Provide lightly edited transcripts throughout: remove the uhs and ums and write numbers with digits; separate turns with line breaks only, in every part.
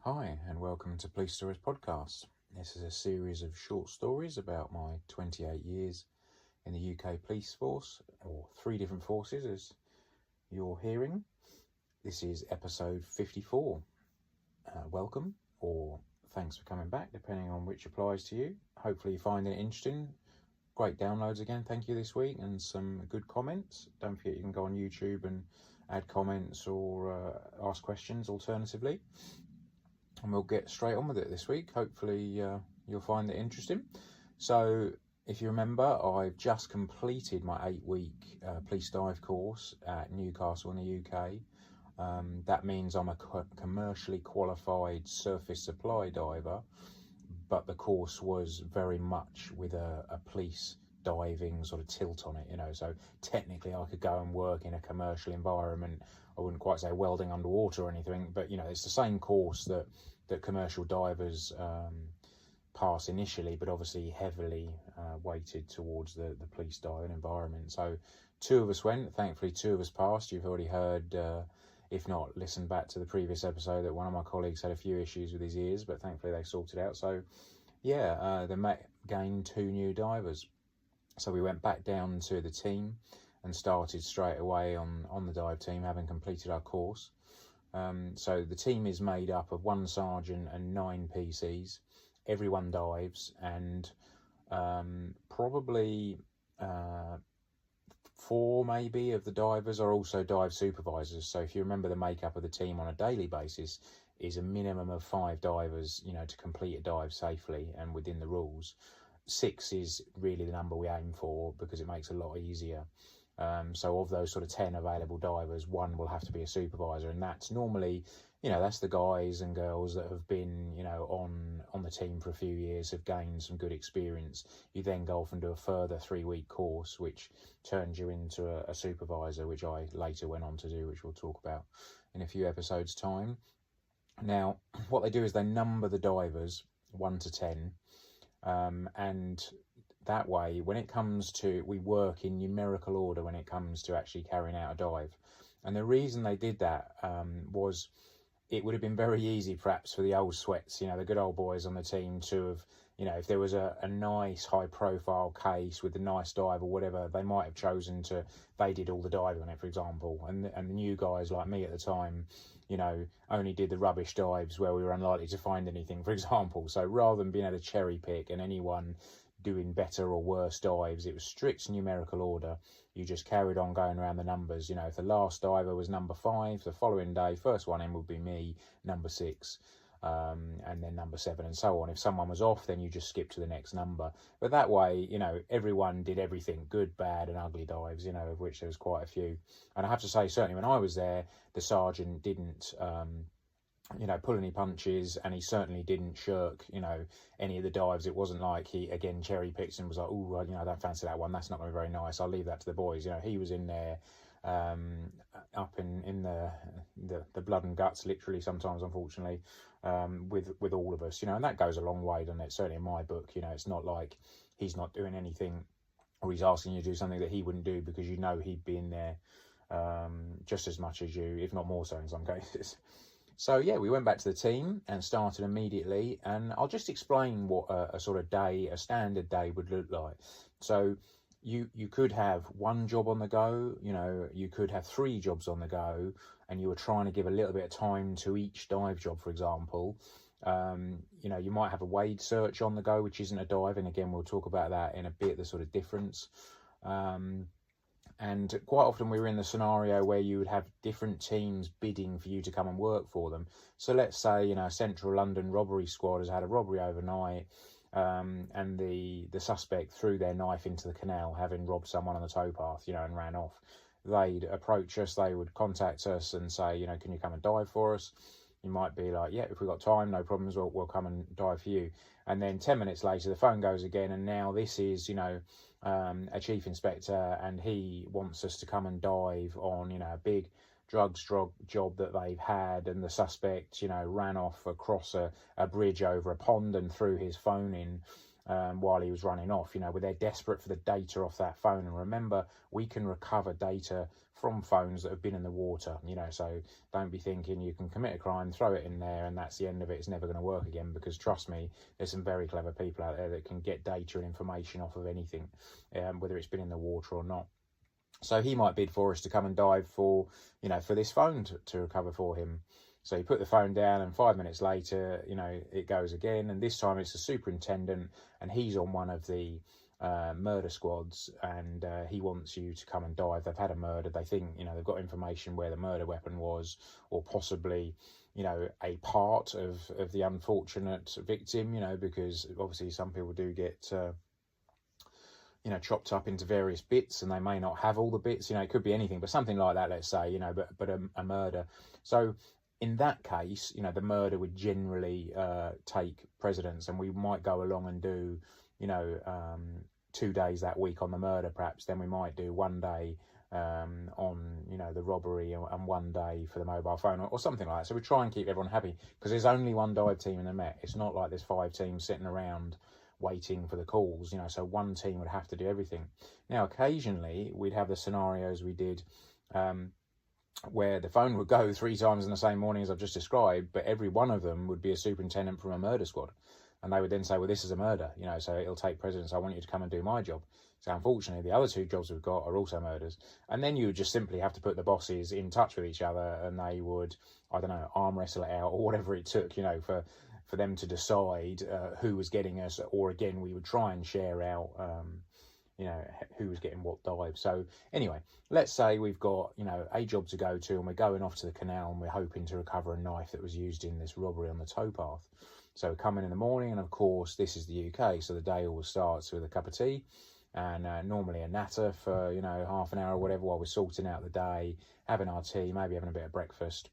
Hi, and welcome to Police Stories Podcast. This is a series of short stories about my 28 years in the UK police force, or three different forces as you're hearing. This is episode 54. Welcome, or thanks for coming back, depending on which applies to you. Hopefully you find it interesting. Great downloads again, thank you this week, and some good comments. Don't forget you can go on YouTube and add comments or ask questions alternatively. And we'll get straight on with it this week. Hopefully you'll find it interesting. So if you remember, I've just completed my 8-week police dive course at Newcastle in the UK. That means I'm a commercially qualified surface supply diver, but the course was very much with a police diving sort of tilt on it, so technically I could go and work in a commercial environment. I wouldn't quite say welding underwater or anything, but it's the same course that commercial divers pass initially, but obviously heavily weighted towards the police diving environment. So 2 of us went, thankfully 2 of us passed. You've already heard, if not, listen back to the previous episode, that one of my colleagues had a few issues with his ears, but thankfully they sorted out. So they gained 2 new divers. So we went back down to the team and started straight away on the dive team, having completed our course. So the team is made up of 1 sergeant and 9 PCs. Everyone dives, and probably 4 maybe of the divers are also dive supervisors. So if you remember, the makeup of the team on a daily basis is a minimum of 5 divers, to complete a dive safely and within the rules. 6 is really the number we aim for because it makes it a lot easier. So of those sort of 10 available divers, 1 will have to be a supervisor, and that's normally, that's the guys and girls that have been, on the team for a few years, have gained some good experience. You then go off and do a further 3-week course, which turns you into a supervisor, which I later went on to do, which we'll talk about in a few episodes' time. Now, what they do is they number the divers 1 to 10, and that way, when it comes to, we work in numerical order when it comes to actually carrying out a dive. And the reason they did that was it would have been very easy perhaps for the old sweats, the good old boys on the team, to have, if there was a nice high profile case with a nice dive or whatever, they might have chosen to, they did all the diving on it, for example. And the new guys like me at the time, only did the rubbish dives where we were unlikely to find anything, for example. So rather than being able to cherry pick and anyone doing better or worse dives, it was strict numerical order. You just carried on going around the numbers. If the last diver was number 5, the following day, first one in would be me, number 6, and then number 7, and so on. If someone was off, then you just skip to the next number. But that way, everyone did everything, good, bad, and ugly dives, of which there was quite a few. And I have to say, certainly when I was there, the sergeant didn't pull any punches, and he certainly didn't shirk, any of the dives. It wasn't like he, again, cherry picked and was like, oh, I don't fancy that one, that's not going to be very nice, I'll leave that to the boys. He was in there, up in the blood and guts, literally, sometimes, unfortunately, with all of us, and that goes a long way, doesn't it? Certainly in my book, it's not like he's not doing anything, or he's asking you to do something that he wouldn't do, because he'd be in there just as much as you, if not more so in some cases. So we went back to the team and started immediately, and I'll just explain what a sort of day, a standard day would look like. So you could have 1 job on the go, you could have 3 jobs on the go, and you were trying to give a little bit of time to each dive job, for example. You might have a wade search on the go, which isn't a dive, and again, we'll talk about that in a bit, the sort of difference. And quite often we were in the scenario where you would have different teams bidding for you to come and work for them. So let's say, Central London robbery squad has had a robbery overnight, and the suspect threw their knife into the canal, having robbed someone on the towpath, and ran off. They'd approach us, they would contact us and say, can you come and dive for us? You might be like, yeah, if we've got time, no problems, we'll come and dive for you. And then 10 minutes later, the phone goes again, and now this is, a chief inspector, and he wants us to come and dive on, a big drugs job that they've had, and the suspect, ran off across a bridge over a pond and threw his phone in. while he was running off, you know, where they're desperate for the data off that phone. And remember, we can recover data from phones that have been in the water, you know, so don't be thinking you can commit a crime, throw it in there, and that's the end of it. It's never going to work again, because trust me, there's some very clever people out there that can get data and information off of anything, whether it's been in the water or not. So he might bid for us to come and dive for, you know, for this phone to recover for him. So you put the phone down, and 5 minutes later, you know, it goes again. And this time it's the superintendent, and he's on one of the murder squads, and he wants you to come and dive. They've had a murder. They think, you know, they've got information where the murder weapon was, or possibly, you know, a part of the unfortunate victim, you know, because obviously some people do get you know, chopped up into various bits, and they may not have all the bits, you know, it could be anything, but something like that, let's say, you know, but a murder. So in that case, you know, the murder would generally take precedence, and we might go along and do, you know, 2 days that week on the murder, perhaps. Then we might do 1 day on, you know, the robbery, and 1 day for the mobile phone, or something like that. So we try and keep everyone happy, because there's only one dive team in the Met. It's not like there's 5 teams sitting around waiting for the calls, you know, so one team would have to do everything. Now, occasionally we'd have the scenarios we did where the phone would go 3 times in the same morning as I've just described, but every one of them would be a superintendent from a murder squad, and they would then say, well, this is a murder, you know, so it'll take precedence. I want you to come and do my job. So unfortunately, the other 2 jobs we've got are also murders. And then you would just simply have to put the bosses in touch with each other, and they would, I don't know, arm wrestle it out, or whatever it took, you know, for them to decide who was getting us. Or again, we would try and share out, you know, who was getting what dive. So anyway, let's say we've got, you know, a job to go to, and we're going off to the canal, and we're hoping to recover a knife that was used in this robbery on the towpath. So we come in the morning, and of course, this is the UK, so the day always starts with a cup of tea, and normally a natter for, you know, half an hour or whatever, while we're sorting out the day, having our tea, maybe having a bit of breakfast.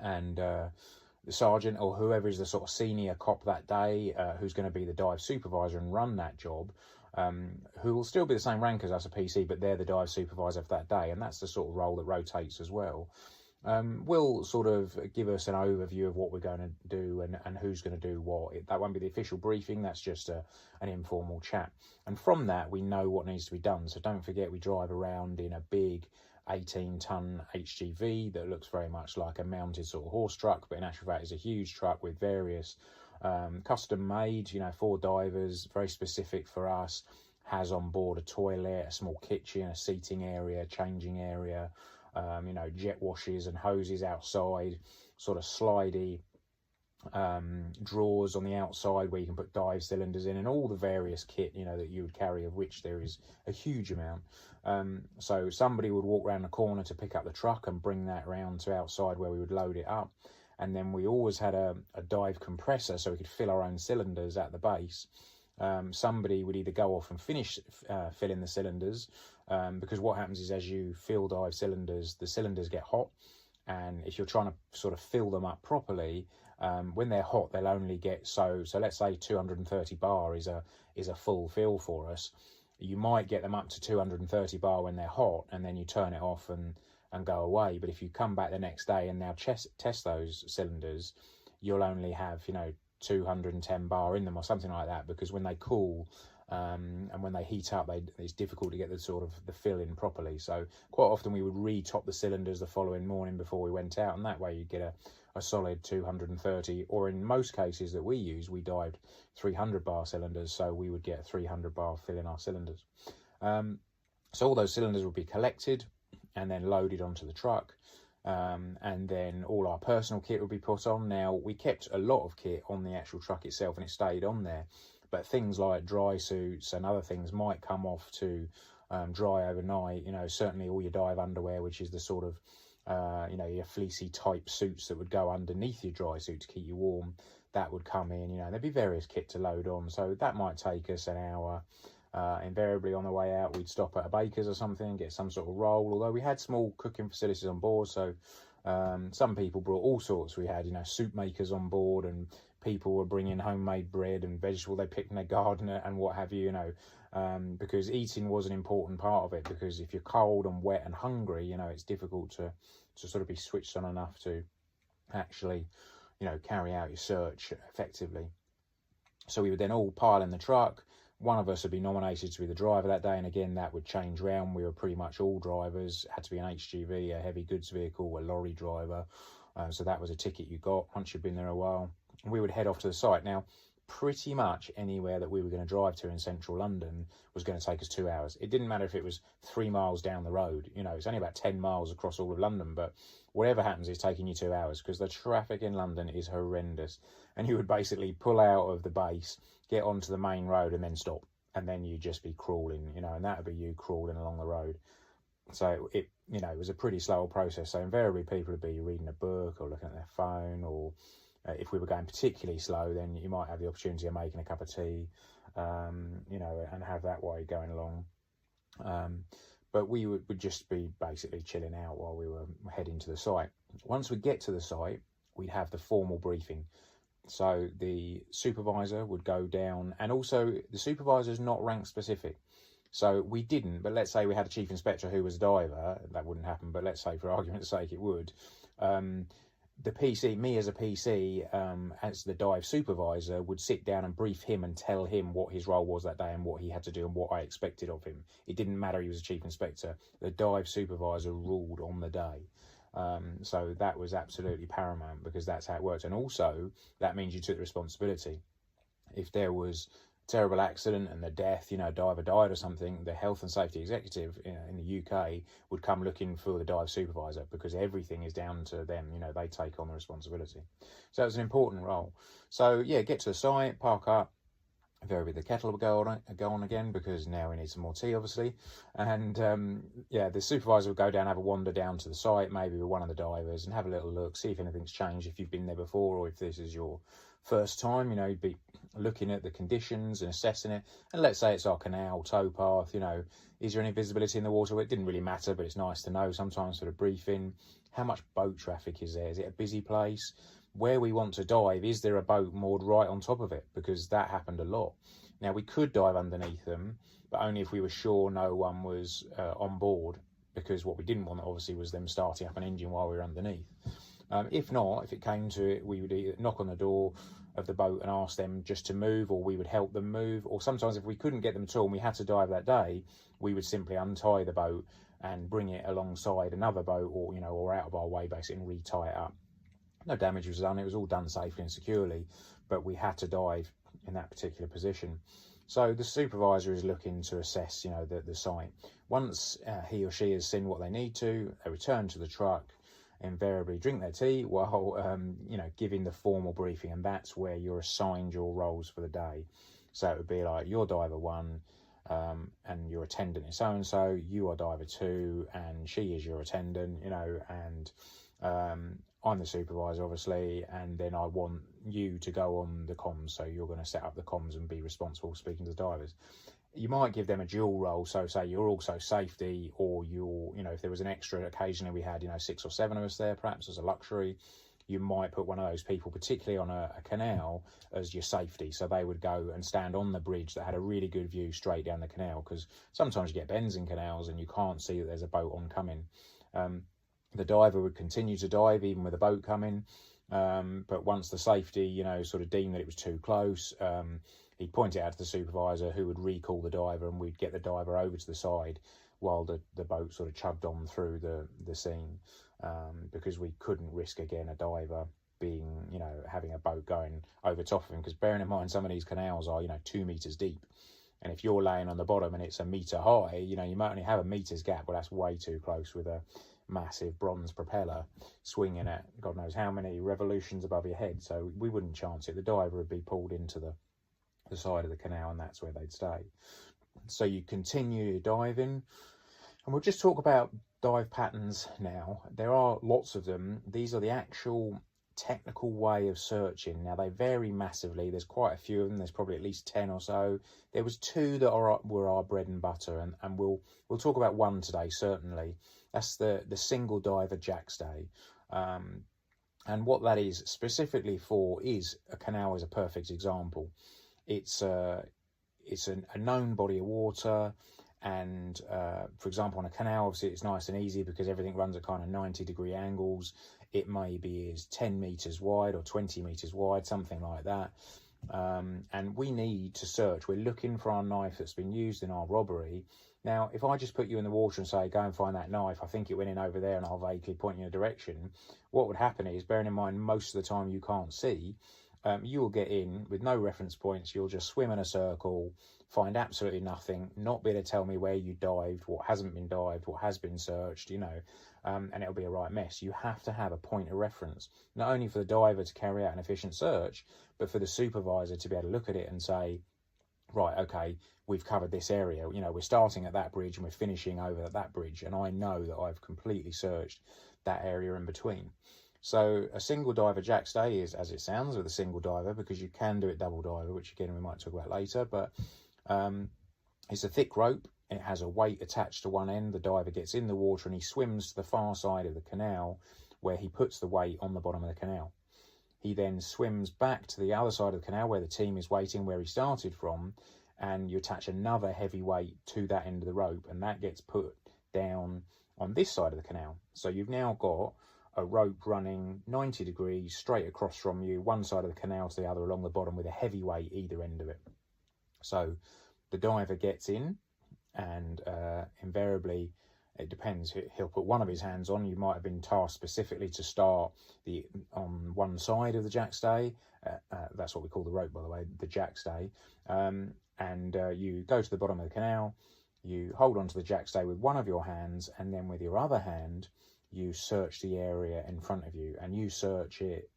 And the sergeant, or whoever is the sort of senior cop that day, who's going to be the dive supervisor and run that job, who will still be the same rank as us, a PC, but they're the dive supervisor for that day, and that's the sort of role that rotates as well. Will sort of give us an overview of what we're going to do, and who's going to do what. That won't be the official briefing, that's just an informal chat. And from that, we know what needs to be done. So don't forget, we drive around in a big 18-ton HGV that looks very much like a mounted sort of horse truck, but in actual fact is a huge truck with various custom made, you know, for divers, very specific for us. Has on board a toilet, a small kitchen, a seating area, changing area, you know, jet washes and hoses outside, sort of slidey drawers on the outside where you can put dive cylinders in, and all the various kit, you know, that you would carry, of which there is a huge amount. So somebody would walk around the corner to pick up the truck and bring that round to outside where we would load it up. And then we always had a dive compressor, so we could fill our own cylinders at the base. Somebody would either go off and finish filling the cylinders, because what happens is, as you fill dive cylinders, the cylinders get hot, and if you're trying to sort of fill them up properly, when they're hot, they'll only get so let's say 230 bar is a full fill for us. You might get them up to 230 bar when they're hot, and then you turn it off and go away. But if you come back the next day and now test those cylinders, you'll only have, you know, 210 bar in them or something like that, because when they cool and when they heat up, it's difficult to get the sort of the fill in properly. So quite often we would re-top the cylinders the following morning before we went out, and that way you get a solid 230, or in most cases that we use, we dived 300 bar cylinders, so we would get 300 bar fill in our cylinders. So all those cylinders would be collected and then loaded onto the truck. And then all our personal kit would be put on. Now, we kept a lot of kit on the actual truck itself, and it stayed on there, but things like dry suits and other things might come off to dry overnight. You know, certainly all your dive underwear, which is the sort of you know, your fleecy type suits that would go underneath your dry suit to keep you warm, that would come in. You know, there'd be various kit to load on, so that might take us an hour. Invariably on the way out, we'd stop at a baker's or something, get some sort of roll, although we had small cooking facilities on board, so some people brought all sorts. We had, you know, soup makers on board, and people were bringing homemade bread and vegetable they picked in their garden and what have you, you know, because eating was an important part of it, because if you're cold and wet and hungry, you know, it's difficult to sort of be switched on enough to actually, you know, carry out your search effectively. So we would then all pile in the truck. One of us would be nominated to be the driver that day, and again that would change round. We were pretty much all drivers. It had to be an HGV, a heavy goods vehicle, a lorry driver. So that was a ticket you got once you'd been there a while. We would head off to the site. Now, pretty much anywhere that we were going to drive to in central London was going to take us 2 hours. It didn't matter if it was 3 miles down the road. You know, it's only about 10 miles across all of London, but whatever happens, it's taking you 2 hours because the traffic in London is horrendous. And you would basically pull out of the base, get onto the main road and then stop. And then you'd just be crawling, you know, and that would be you crawling along the road. So it, you know, it was a pretty slow process. So invariably people would be reading a book or looking at their phone, or if we were going particularly slow, then you might have the opportunity of making a cup of tea, you know, and have that way going along. But we would just be basically chilling out while we were heading to the site. Once we get to the site, we'd have the formal briefing. So the supervisor would go down, and also the supervisor is not rank specific. So we didn't, but let's say we had a chief inspector who was a diver, that wouldn't happen, but let's say for argument's sake it would. The PC, me as a PC, as the dive supervisor, would sit down and brief him and tell him what his role was that day and what he had to do and what I expected of him. It didn't matter he was a chief inspector. The dive supervisor ruled on the day. So that was absolutely paramount because that's how it worked. And also, that means you took the responsibility. If there was terrible accident and the death, you know, diver died or something, the health and safety executive in the UK would come looking for the dive supervisor because everything is down to them. You know, they take on the responsibility. So it was an important role. So yeah, get to the site, park up. Invariably the kettle will go on again because now we need some more tea, obviously. And yeah, the supervisor would go down, have a wander down to the site, maybe with one of the divers, and have a little look, see if anything's changed, if you've been there before or if this is your first time. You know, you'd be looking at the conditions and assessing it. And let's say it's our canal, towpath, you know, is there any visibility in the water? Well, it didn't really matter, but it's nice to know sometimes for the briefing. How much boat traffic is there? Is it a busy place? Where we want to dive, is there a boat moored right on top of it? Because that happened a lot. Now, we could dive underneath them, but only if we were sure no one was on board, because what we didn't want, obviously, was them starting up an engine while we were underneath. If not, if it came to it, we would either knock on the door of the boat and ask them just to move, or we would help them move. Or sometimes if we couldn't get them at all and we had to dive that day, we would simply untie the boat and bring it alongside another boat, or, you know, or out of our way, basically, and re-tie it up. No damage was done. It was all done safely and securely, but we had to dive in that particular position. So the supervisor is looking to assess, you know, the site. Once he or she has seen what they need to, they return to the truck, invariably drink their tea while, you know, giving the formal briefing, and that's where you're assigned your roles for the day. So it would be like, you're diver 1, and your attendant is so-and-so, you are diver 2, and she is your attendant, you know, and I'm the supervisor, obviously, and then I want you to go on the comms, so you're going to set up the comms and be responsible for speaking to the divers. You might give them a dual role, so say you're also safety, or you're, you know, if there was an extra, occasionally we had, you know, 6 or 7 of us there, perhaps as a luxury, you might put one of those people, particularly on a canal, as your safety, so they would go and stand on the bridge that had a really good view straight down the canal, because sometimes you get bends in canals and you can't see that there's a boat oncoming. The diver would continue to dive even with a boat coming, but once the safety, you know, sort of deemed that it was too close, he'd point it out to the supervisor, who would recall the diver, and we'd get the diver over to the side while the boat sort of chugged on through the scene, because we couldn't risk, again, a diver being, you know, having a boat going over top of him, because bearing in mind some of these canals are, you know, 2 meters deep, and if you're laying on the bottom and it's a meter high, you know, you might only have a meter's gap. Well, that's way too close with a massive bronze propeller swinging at God knows how many revolutions above your head. So we wouldn't chance it. The diver would be pulled into the side of the canal, and that's where they'd stay. So you continue diving, and we'll just talk about dive patterns now. There are lots of them. These are the actual technical way of searching. Now, they vary massively. There's quite a few of them. There's probably at least 10 or so. There was 2 that were our bread and butter, and we'll talk about one today, certainly. That's the single diver jackstay. And what that is specifically for is a canal is a perfect example. It's a known body of water, and for example, on a canal, obviously it's nice and easy because everything runs at kind of 90-degree angles. It maybe is 10 meters wide or 20 meters wide, something like that. And we need to search. We're looking for our knife that's been used in our robbery. Now, if I just put you in the water and say, go and find that knife, I think it went in over there, and I'll vaguely point you in a direction, what would happen is, bearing in mind most of the time you can't see, you will get in with no reference points. You'll just swim in a circle, find absolutely nothing, not be able to tell me where you dived, what hasn't been dived, what has been searched, and it'll be a right mess. You have to have a point of reference, not only for the diver to carry out an efficient search, but for the supervisor to be able to look at it and say, right, okay, we've covered this area. We're starting at that bridge and we're finishing over at that bridge, and I know that I've completely searched that area in between. So a single diver jack stay is, as it sounds, with a single diver, because you can do it double diver, which again we might talk about later, but it's a thick rope. It has a weight attached to one end. The diver gets in the water and he swims to the far side of the canal, where he puts the weight on the bottom of the canal. He then swims back to the other side of the canal where the team is waiting, where he started from, and you attach another heavy weight to that end of the rope, and that gets put down on this side of the canal. So you've now got a rope running 90 degrees straight across from you, one side of the canal to the other along the bottom, with a heavy weight either end of it. So the diver gets in, and invariably, it depends, he'll put one of his hands on. You might have been tasked specifically to start on one side of the jack stay. That's what we call the rope, by the way, the jack stay. And you go to the bottom of the canal, you hold onto the jack stay with one of your hands, and then with your other hand, you search the area in front of you, and you search it,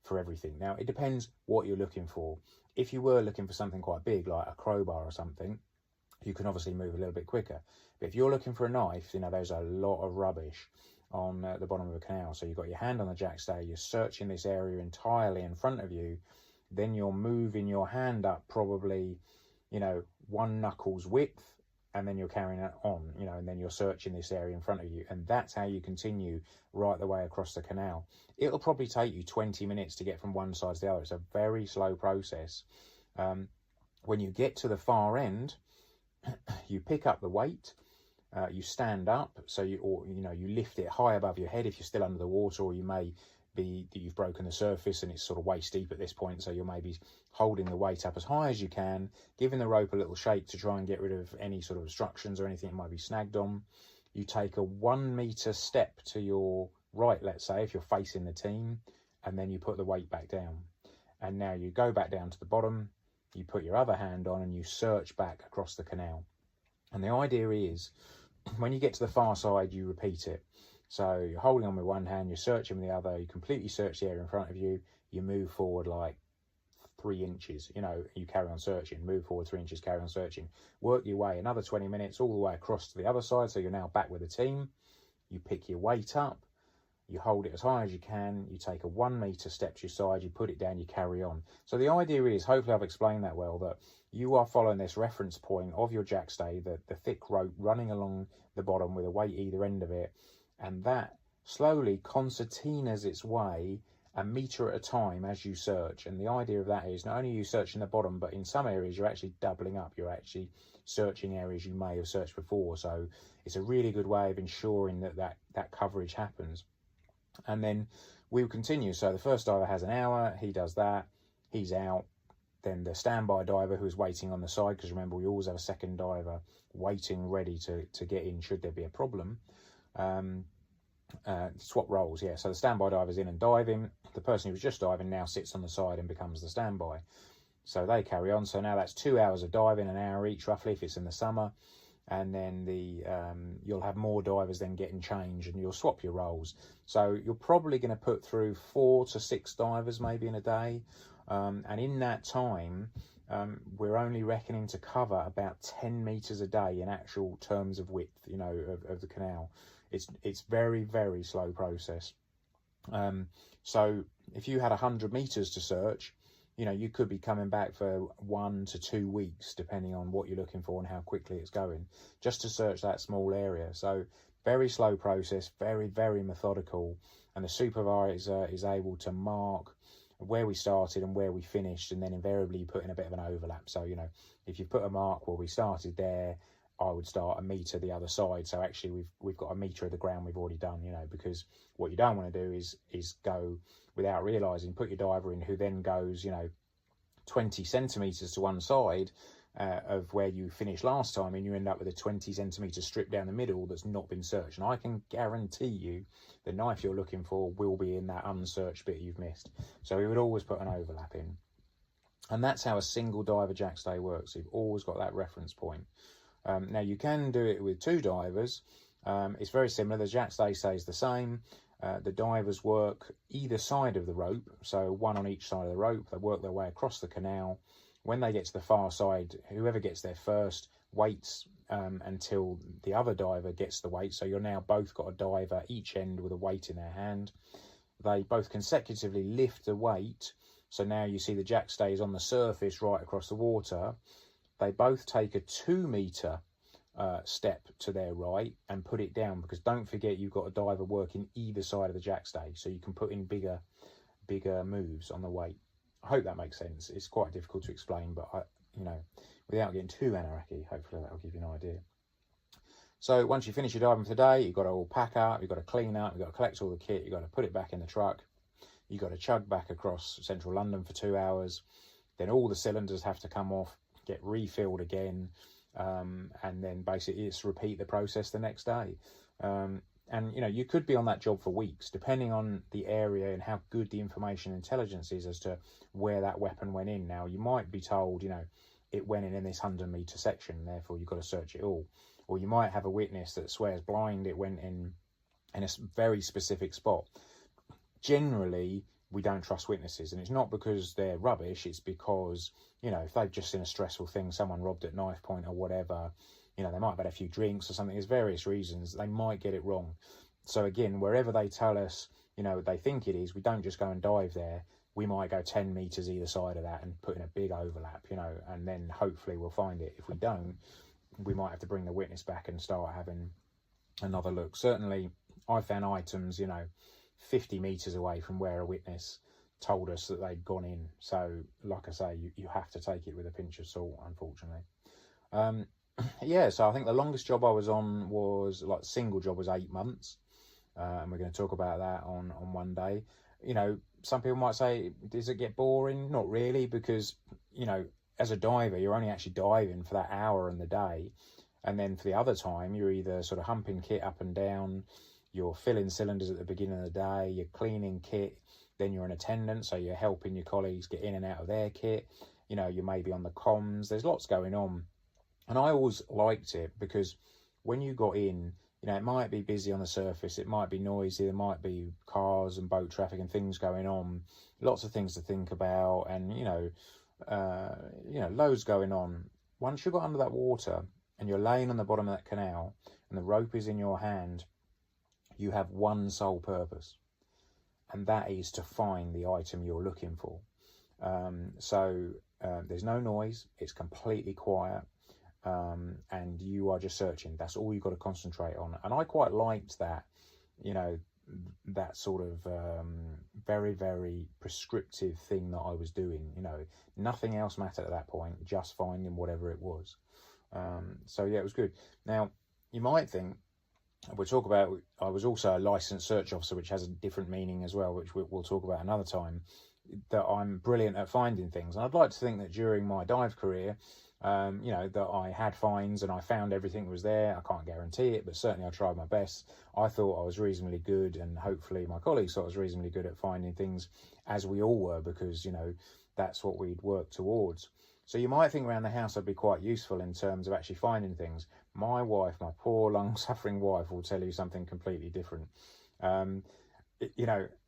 for everything. Now, it depends what you're looking for. If you were looking for something quite big, like a crowbar or something, you can obviously move a little bit quicker. But if you're looking for a knife, there's a lot of rubbish on the bottom of a canal. So you've got your hand on the jack stay, you're searching this area entirely in front of you, then you're moving your hand up probably, one knuckle's width, and then you're carrying it on, and then you're searching this area in front of you. And that's how you continue right the way across the canal. It'll probably take you 20 minutes to get from one side to the other. It's a very slow process. When you get to the far end, you pick up the weight, you stand up, so you lift it high above your head if you're still under the water, or you may be that you've broken the surface and it's sort of waist deep at this point, so you're maybe holding the weight up as high as you can, giving the rope a little shake to try and get rid of any sort of obstructions or anything it might be snagged on. You take a 1 meter step to your right, let's say, if you're facing the team, and then you put the weight back down. And now you go back down to the bottom, you put your other hand on, and you search back across the canal. And the idea is, when you get to the far side, you repeat it. So you're holding on with one hand, you're searching with the other, you completely search the area in front of you, you move forward like 3 inches, you carry on searching, move forward 3 inches, carry on searching, work your way another 20 minutes all the way across to the other side, so you're now back with the team. You pick your weight up, you hold it as high as you can, you take a 1 meter step to your side, you put it down, you carry on. So the idea is, hopefully I've explained that well, that you are following this reference point of your jack stay, the thick rope running along the bottom with a weight either end of it, and that slowly concertinas its way 1 meter at a time as you search. And the idea of that is, not only are you searching the bottom, but in some areas you're actually doubling up, you're actually searching areas you may have searched before. So it's a really good way of ensuring that coverage happens. And then we'll continue. So the first diver has an hour, he does that, he's out. Then the standby diver who's waiting on the side, because remember, we always have a second diver waiting ready to get in should there be a problem. Swap roles, yeah. So the standby diver's in and diving. The person who was just diving now sits on the side and becomes the standby. So they carry on. So now that's 2 hours of diving, an hour each roughly if it's in the summer. And then you'll have more divers then getting changed, and you'll swap your roles. So you're probably going to put through 4 to 6 divers maybe in a day. And in that time, we're only reckoning to cover about 10 meters a day in actual terms of width, of the canal. It's very, very slow process. So if you had 100 meters to search, you could be coming back for 1 to 2 weeks, depending on what you're looking for and how quickly it's going, just to search that small area. So very slow process, very, very methodical. And the supervisor is able to mark where we started and where we finished, and then invariably you put in a bit of an overlap. So, if you put a mark where we started there, I would start 1 meter the other side. So actually we've got 1 meter of the ground we've already done, because what you don't want to do is go without realising, put your diver in who then goes, 20 centimetres to one side of where you finished last time, and you end up with a 20 centimetre strip down the middle that's not been searched. And I can guarantee you the knife you're looking for will be in that unsearched bit you've missed. So we would always put an overlap in. And that's how a single diver jackstay works. You've always got that reference point. Now you can do it with two divers. It's very similar. The jackstay stays the same. The divers work either side of the rope, so one on each side of the rope. They work their way across the canal. When they get to the far side, whoever gets there first waits until the other diver gets the weight. So you're now both got a diver each end with a weight in their hand. They both consecutively lift the weight. So now you see the jackstay is on the surface right across the water. They both take a 2 metre step to their right and put it down, because don't forget you've got a diver working either side of the jackstay, so you can put in bigger moves on the weight. I hope that makes sense. It's quite difficult to explain, but without getting too anarchy, hopefully that'll give you an idea. So once you finish your diving for the day, you've got to all pack up, you've got to clean up, you've got to collect all the kit, you've got to put it back in the truck, you've got to chug back across central London for 2 hours, then all the cylinders have to come off, get refilled again, and then basically it's repeat the process the next day. And you could be on that job for weeks, depending on the area and how good the information intelligence is as to where that weapon went in. Now, you might be told, it went in this 100-metre section, therefore you've got to search it all. Or you might have a witness that swears blind it went in a very specific spot. Generally, we don't trust witnesses, and it's not because they're rubbish, it's because, if they've just seen a stressful thing, someone robbed at knife point or whatever, they might have had a few drinks or something. There's various reasons they might get it wrong. So again, wherever they tell us, they think it is, we don't just go and dive there. We might go 10 metres either side of that and put in a big overlap, and then hopefully we'll find it. If we don't, we might have to bring the witness back and start having another look. Certainly, I found items, 50 metres away from where a witness told us that they'd gone in. So, like I say, you have to take it with a pinch of salt, unfortunately. So I think the longest job I was on was, single job was 8 months. And we're going to talk about that on one day. Some people might say, does it get boring? Not really, because, as a diver, you're only actually diving for that hour in the day. And then for the other time, you're either sort of humping kit up and down, you're filling cylinders at the beginning of the day, you're cleaning kit, then you're an attendant, so you're helping your colleagues get in and out of their kit. You may be on the comms. There's lots going on. And I always liked it because when you got in, it might be busy on the surface, it might be noisy, there might be cars and boat traffic and things going on, lots of things to think about, and, loads going on. Once you got under that water and you're laying on the bottom of that canal and the rope is in your hand, you have one sole purpose, and that is to find the item you're looking for. There's no noise, it's completely quiet. And you are just searching. That's all you've got to concentrate on. And I quite liked that, that sort of very, very prescriptive thing that I was doing. Nothing else mattered at that point, just finding whatever it was. It was good. Now, you might think, we'll talk about, I was also a licensed search officer, which has a different meaning as well, which we'll talk about another time, that I'm brilliant at finding things. And I'd like to think that during my dive career, that I had finds and I found everything was there. I can't guarantee it, but certainly I tried my best. I thought I was reasonably good, and hopefully my colleagues thought I was reasonably good at finding things, as we all were, because, that's what we'd work towards. So you might think around the house I'd be quite useful in terms of actually finding things. My wife, my poor long-suffering wife, will tell you something completely different.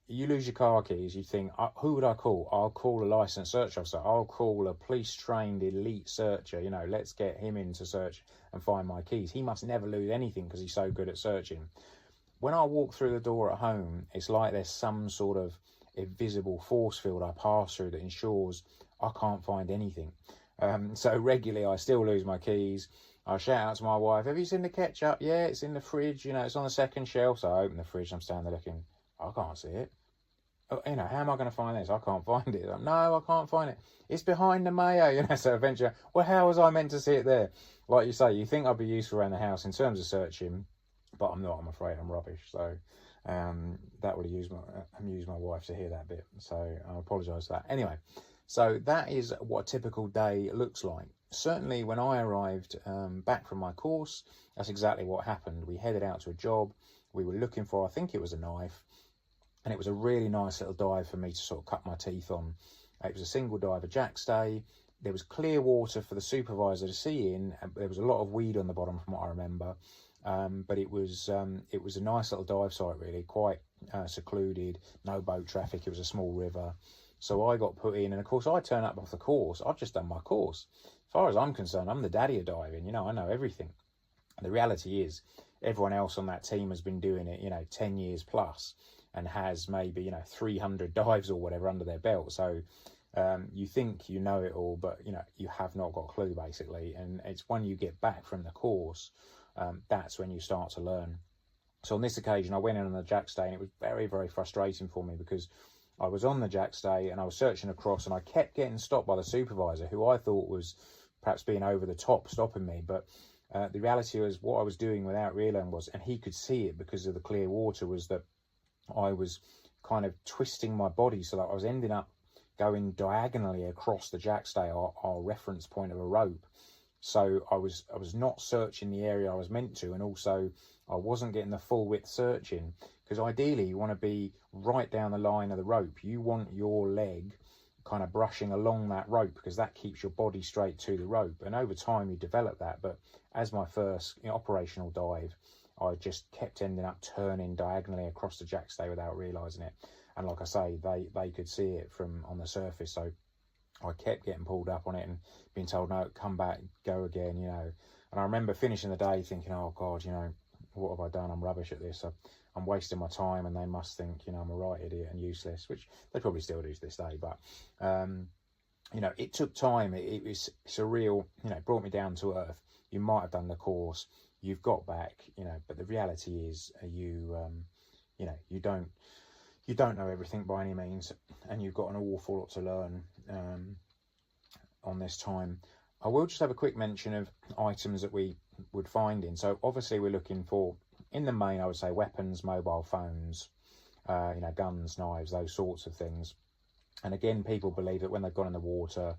You lose your car keys, you think, who would I call? I'll call a licensed search officer. I'll call a police-trained elite searcher. Let's get him in to search and find my keys. He must never lose anything because he's so good at searching. When I walk through the door at home, it's like there's some sort of invisible force field I pass through that ensures I can't find anything. So regularly I still lose my keys. I shout out to my wife, have you seen the ketchup? Yeah, it's in the fridge. It's on the second shelf. So I open the fridge, I'm standing there looking, I can't see it. How am I going to find this? I can't find it. No, I can't find it. It's behind the mayo, So eventually, well, how was I meant to see it there? Like you say, you think I'd be useful around the house in terms of searching, but I'm not. I'm afraid I'm rubbish. So that would amuse my wife to hear that bit. So I apologise for that. Anyway, So that is what a typical day looks like. Certainly when I arrived back from my course, that's exactly what happened. We headed out to a job. We were looking for, I think it was a knife, and it was a really nice little dive for me to sort of cut my teeth on. It was a single diver jack stay. There was clear water for the supervisor to see in. There was a lot of weed on the bottom from what I remember. But it was a nice little dive site, really, quite secluded, no boat traffic. It was a small river. So I got put in, and of course I turn up off the course. I've just done my course. As far as I'm concerned, I'm the daddy of diving. You know, I know everything. And the reality is, everyone else on that team has been doing it, 10 years plus, and has maybe, 300 dives or whatever under their belt. So you think you know it all, but, you have not got a clue, basically. And it's when you get back from the course, that's when you start to learn. So on this occasion, I went in on the jack stay, and it was very, very frustrating for me because I was on the jack stay and I was searching across, and I kept getting stopped by the supervisor, who I thought was perhaps being over the top, stopping me. But the reality was, what I was doing without realising was, and he could see it because of the clear water, was that I was kind of twisting my body so that I was ending up going diagonally across the jack stay, our reference point of a rope. So I was not searching the area I was meant to, and also I wasn't getting the full width searching, because ideally you want to be right down the line of the rope. You want your leg kind of brushing along that rope, because that keeps your body straight to the rope, and over time you develop that. But as my first operational dive, I just kept ending up turning diagonally across the jack stay without realising it. And like I say, they could see it from on the surface, so I kept getting pulled up on it and being told, no, come back, go again, And I remember finishing the day thinking, oh God, what have I done? I'm rubbish at this. I'm wasting my time, and they must think, I'm a right idiot and useless, which they probably still do to this day. But, it took time. It's a real, it brought me down to earth. You might have done the course, you've got back, but the reality is you don't know everything by any means, and you've got an awful lot to learn on this time. I will just have a quick mention of items that we would find in. So obviously we're looking for, in the main, I would say weapons, mobile phones, guns, knives, those sorts of things. And again, people believe that when they've gone in the water,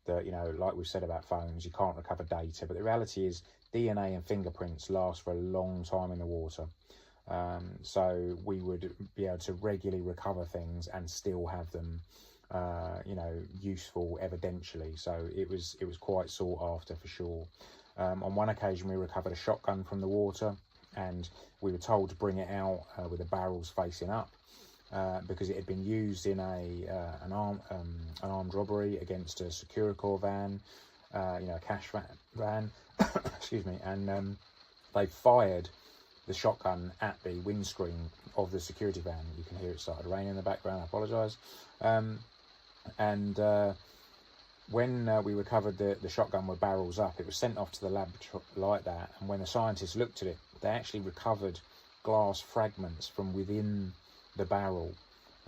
that, like we've said about phones, you can't recover data. But the reality is DNA and fingerprints last for a long time in the water. So we would be able to regularly recover things and still have them, useful evidentially. So it was quite sought after for sure. On one occasion, we recovered a shotgun from the water, and we were told to bring it out with the barrels facing up, because it had been used in an armed robbery against a Securicor van, a cash van, excuse me, and they fired the shotgun at the windscreen of the security van. You can hear it started raining in the background. I apologise. When we recovered the shotgun with barrels up, it was sent off to the lab like that. And when the scientists looked at it, they actually recovered glass fragments from within the barrel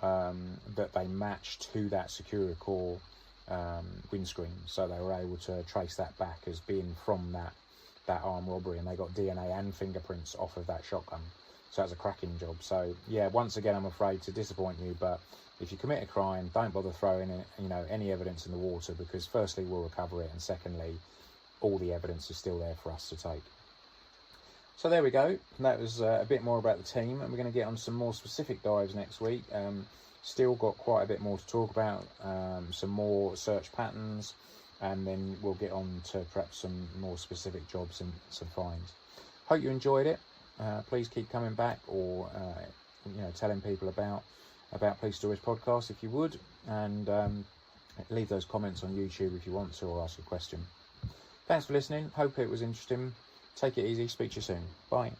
that they matched to that Securicor windscreen. So they were able to trace that back as being from that armed robbery, and they got DNA and fingerprints off of that shotgun. So that's a cracking job. So yeah, once again, I'm afraid to disappoint you, but if you commit a crime, don't bother throwing any evidence in the water, because firstly, we'll recover it, and secondly, all the evidence is still there for us to take. So there we go. That was a bit more about the team, and we're going to get on some more specific dives next week. Still got quite a bit more to talk about, some more search patterns, and then we'll get on to perhaps some more specific jobs and some finds. Hope you enjoyed it. Please keep coming back, or telling people about Police Stories Podcast if you would, and leave those comments on YouTube if you want to, or ask a question. Thanks for listening. Hope it was interesting. Take it easy. Speak to you soon. Bye.